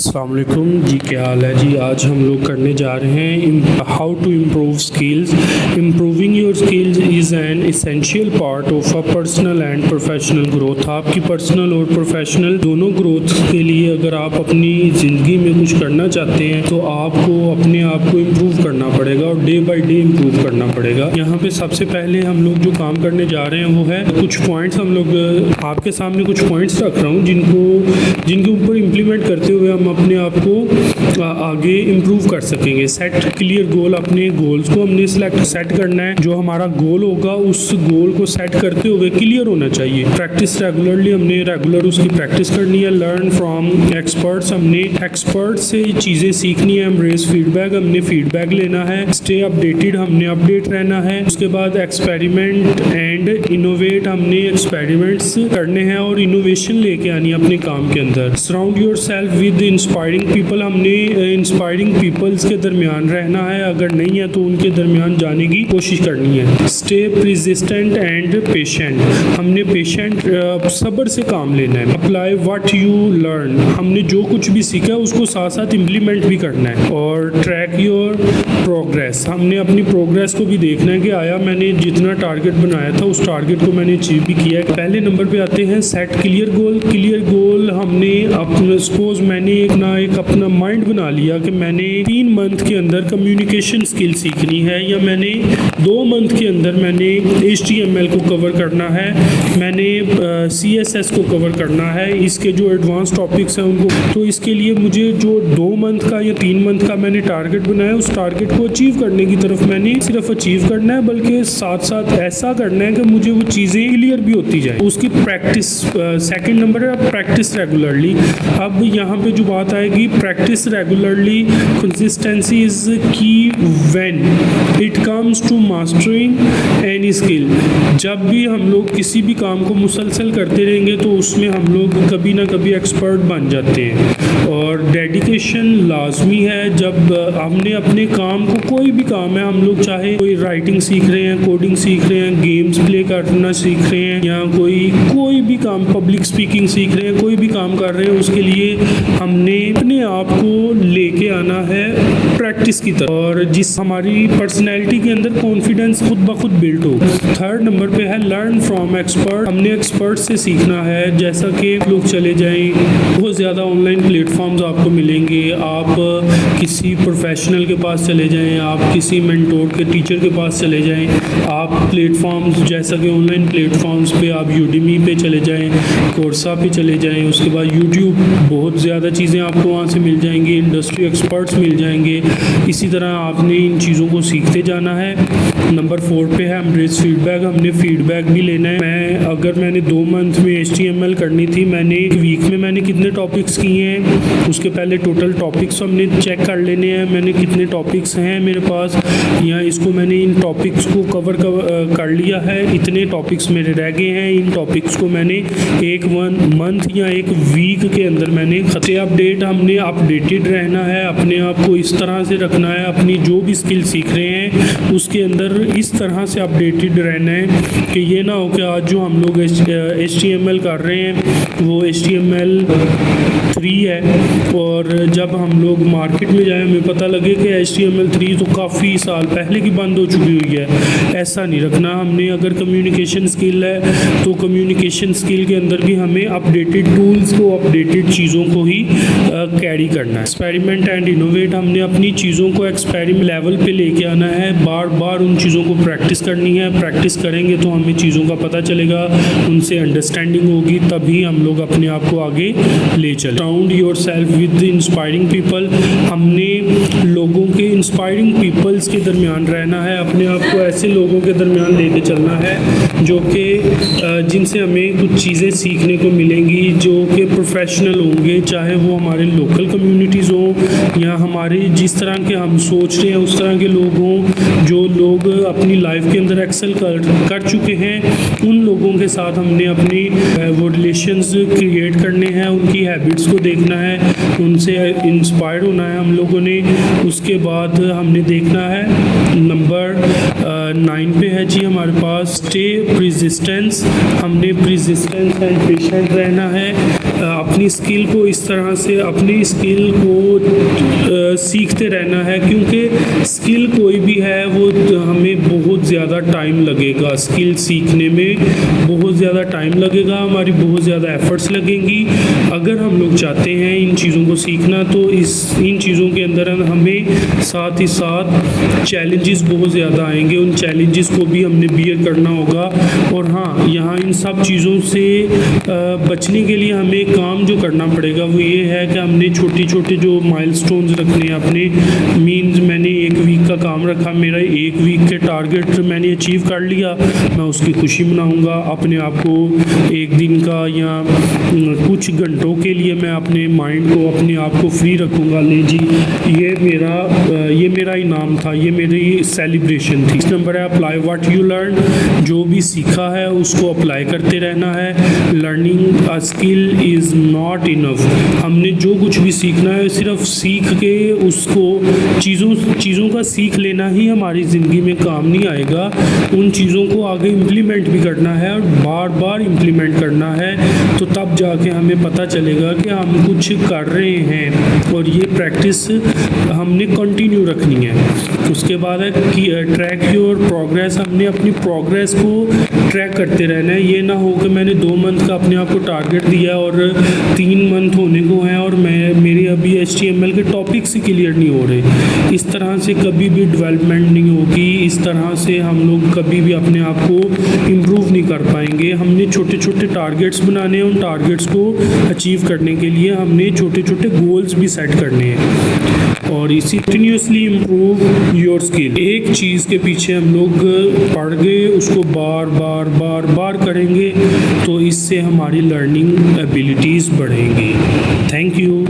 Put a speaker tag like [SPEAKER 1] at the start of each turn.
[SPEAKER 1] अस्सलाम वालेकुम जी, क्या हाल है जी। आज हम लोग करने जा रहे हैं how to improve skills. Improving your skills is an essential part of a personal and professional growth. आपकी पर्सनल और प्रोफेशनल दोनों ग्रोथ के लिए अगर आप अपनी ज़िंदगी में कुछ करना चाहते हैं तो आपको अपने आप को इम्प्रूव करना पड़ेगा और डे बाई डे इम्प्रूव करना पड़ेगा। यहाँ पे सबसे पहले हम लोग जो काम करने जा रहे हैं वो है कुछ पॉइंट्स। हम लोग आपके सामने कुछ पॉइंट्स रख रहा हूँ जिनके ऊपर इम्प्लीमेंट करते हुए हम अपने आप को आगे इम्प्रूव कर सकेंगे। Set clear goal. अपने गोल्स को हमने सेट करना है। जो हमारा गोल होगा उस गोल को सेट करते हुए क्लियर होना चाहिए। Practice regularly. हमने रेगुलर उसकी प्रैक्टिस करनी है। Learn from experts. हमने एक्सपर्ट से चीज़ें सीखनी है। Embrace feedback. हमने फीडबैक लेना है। Stay updated. हमने अपडेट रहना है। उसके बाद एक्सपेरिमेंट एंड इनोवेट। हमने एक्सपेरिमेंट्स करने हैं और इनोवेशन लेके आनी है अपने काम के अंदर। Surround your self with inspiring people. हमने इंस्पायरिंग पीपल्स के दरमियान रहना है। अगर नहीं है तो उनके दरमियान जाने की कोशिश करनी है। Stay persistent and patient. हमने पेशेंट सब्र से काम लेना है। Apply what you learn. हमने जो कुछ भी सीखा है उसको साथ साथ इम्प्लीमेंट भी करना है। और ट्रैक योर प्रोग्रेस। हमने अपनी प्रोग्रेस को भी देखना है कि आया मैंने जितना टारगेट बनाया था उस टारगेट को मैंने अचीव भी किया है। पहले नंबर पे आते हैं set clear goal. Clear goal हमने अपना सपोज मैंने एक अपना माइंड बना लिया कि मैंने 3 मंथ के अंदर कम्युनिकेशन स्किल सीखनी है, या मैंने 2 मंथ के अंदर मैंने HTML को कवर करना है, मैंने CSS को कवर करना है, इसके जो एडवांस टॉपिक्स हैं उनको। तो इसके लिए मुझे जो 2 मंथ का या 3 मंथ का मैंने टारगेट बनाया उस टारगेट को अचीव करने की तरफ मैंने सिर्फ अचीव करना है, बल्कि साथ साथ ऐसा करना है कि मुझे वो चीज़ें क्लियर भी होती जाए। उसकी प्रैक्टिस। सेकंड नंबर है प्रैक्टिस रेगुलरली। अब यहाँ पे जो बात आएगी practice regularly. Consistency is key when it comes to mastering any skill. जब भी हम लोग किसी भी काम को मुसलसल करते रहेंगे तो उसमें हम लोग कभी ना कभी एक्सपर्ट बन जाते हैं। और डेडिकेशन लाजमी है। जब हमने अपने काम को, कोई भी काम है, हम लोग चाहे कोई राइटिंग सीख रहे हैं, कोडिंग सीख रहे हैं, गेम्स प्ले करना सीख रहे हैं, या कोई भी काम, पब्लिक स्पीकिंग सीख रहे हैं, कोई भी काम कर रहे हैं, उसके लिए हमने अपने आप को लेके आना है प्रैक्टिस की तरफ, और जिस हमारी पर्सनैलिटी के अंदर कॉन्फिडेंस खुद ब खुद बिल्ड हो। थर्ड नंबर पे है लर्न फ्रॉम एक्सपर्ट। हमने एक्सपर्ट से सीखना है। जैसा कि लोग चले जाएं, बहुत ज़्यादा ऑनलाइन प्लेटफॉर्म्स आपको मिलेंगे। आप किसी प्रोफेशनल के पास चले जाएं, आप किसी मेंटोर के टीचर के पास चले जाएं, आप प्लेटफॉर्म्स जैसा कि ऑनलाइन प्लेटफॉर्म्स पे आप यूडेमी पे चले जाएं, कोर्सा पे चले जाएं, उसके बाद यूट्यूब, बहुत ज़्यादा चीज़ें आपको वहाँ से मिल जाएंगी, इंडस्ट्री एक्सपर्ट्स मिल जाएंगे। इसी तरह आपने इन चीज़ों को सीखते जाना है। नंबर 4 पे है एम्ब्रेस फीडबैक। हमने फीडबैक भी लेना है। अगर मैंने 2 मंथ में HTML करनी थी, मैंने एक वीक में मैंने कितने टॉपिक्स किए हैं, उसके पहले टोटल टॉपिक्स हमने चेक कर लेने हैं। मैंने कितने टॉपिक्स हैं मेरे पास, या इसको मैंने इन टॉपिक्स को कवर कर लिया है, इतने टॉपिक्स मेरे रह गए हैं, इन टॉपिक्स को मैंने 1 मंथ या 1 वीक के अंदर मैंने खते अपडेट। हमने अपडेटेड रहना है, अपने आप को इस तरह से रखना है, अपनी जो भी स्किल सीख रहे हैं उसके अंदर इस तरह से अपडेटेड रहना है कि ये ना हो कि आज जो हम लोग HTML कर रहे हैं वो HTML 3 है, और जब हम लोग मार्केट में जाए हमें पता लगे कि HTML 3 तो काफ़ी साल पहले की बंद हो चुकी हुई है। ऐसा नहीं रखना हमने। अगर कम्युनिकेशन स्किल है तो कम्युनिकेशन स्किल के अंदर भी हमें अपडेटेड टूल्स को, अपडेटेड चीज़ों को ही कैरी करना है। Experiment and innovate. हमने अपनी चीज़ों को एक्सपेरिमेंट लेवल पे लेके आना है। बार बार उन चीज़ों को प्रैक्टिस करनी है। प्रैक्टिस करेंगे तो हमें चीज़ों का पता चलेगा, उनसे अंडरस्टैंडिंग होगी, तभी हम लोग अपने आप को आगे ले चले। Surround your self with inspiring people. हमने लोगों के, इंस्पायरिंग पीपल्स के दरमियान रहना है। अपने आप को ऐसे लोगों के दरमियान लेके चलना है जो कि जिनसे हमें कुछ चीज़ें सीखने को मिलेंगी, जो कि प्रोफेशनल होंगे, चाहे वो हमारे लोकल कम्युनिटीज़ हों या हमारे जिस तरह के हम सोच रहे हैं उस तरह के लोग हों, जो लोग अपनी लाइफ के अंदर एक्सेल कर चुके हैं। उन लोगों के साथ हमने अपनी वो रिलेशंस क्रिएट करने हैं, उनकी हैबिट्स को देखना है, उनसे इंस्पायर्ड होना है हम लोगों ने। उसके बाद हमने देखना है नंबर 9 पे है जी हमारे पास स्टे परसिस्टेंस। हमने परसिस्टेंस एंड पेशेंट रहना है। अपनी स्किल को इस तरह से अपनी स्किल को सीखते रहना है, क्योंकि स्किल कोई भी है वो हमें बहुत ज़्यादा टाइम लगेगा, स्किल सीखने में बहुत ज़्यादा टाइम लगेगा, हमारी बहुत ज़्यादा एफ़र्ट्स लगेंगी। अगर हम लोग चाहते हैं इन चीज़ों को सीखना तो इन चीज़ों के अंदर हमें साथ ही साथ चैलेंजेस बहुत ज़्यादा आएंगे, उन चैलेंजेस को भी हमने बियर करना होगा। और हाँ, यहाँ इन सब चीज़ों से बचने के लिए हमें काम जो करना पड़ेगा वो ये है कि हमने छोटे छोटे जो माइलस्टोन्स रखने हैं अपने। मीन्स मैंने 1 वीक का काम रखा, मेरा 1 वीक के टारगेट मैंने अचीव कर लिया, मैं उसकी खुशी मनाऊंगा। अपने आप को 1 दिन का या कुछ घंटों के लिए मैं अपने माइंड को अपने आप को फ्री रखूंगा। ले जी, ये मेरा इनाम था, ये मेरी सेलिब्रेशन थी। इस नंबर है अप्लाई व्हाट यू लर्न। जो भी सीखा है उसको अप्लाई करते रहना है। Learning a skill is not enough. हमने जो कुछ भी सीखना है सिर्फ सीख के उसको चीज़ों का सीख लेना ही हमारी ज़िंदगी में काम नहीं आएगा। उन चीज़ों को आगे इम्प्लीमेंट भी करना है और बार बार इम्प्लीमेंट करना है, तो तब जाके हमें पता चलेगा कि हम कुछ कर रहे हैं और ये प्रैक्टिस हमने कंटिन्यू रखनी है। उसके बाद है कि ट्रैक योर प्रोग्रेस। हमने अपनी प्रोग्रेस को ट्रैक करते रहना है। ये ना हो कि मैंने 2 मंथ का अपने आप को टारगेट दिया और 3 मंथ होने को हैं और मेरे अभी HTML के टॉपिक्स ही क्लियर नहीं हो रहे। इस तरह से कभी भी डेवलपमेंट नहीं होगी, इस तरह से हम लोग कभी भी अपने आप को इम्प्रूव नहीं कर पाएंगे। हमने छोटे छोटे टारगेट्स बनाने हैं, उन टारगेट्स को अचीव करने के लिए हमने छोटे छोटे गोल्स भी सेट करने हैं और इसी कंटिन्यूसली इम्प्रूव योर स्किल। एक चीज़ के पीछे हम लोग पढ़ गए उसको बार बार बार बार करेंगे तो इससे हमारी लर्निंग एबिलिटीज़ बढ़ेंगी। Thank you.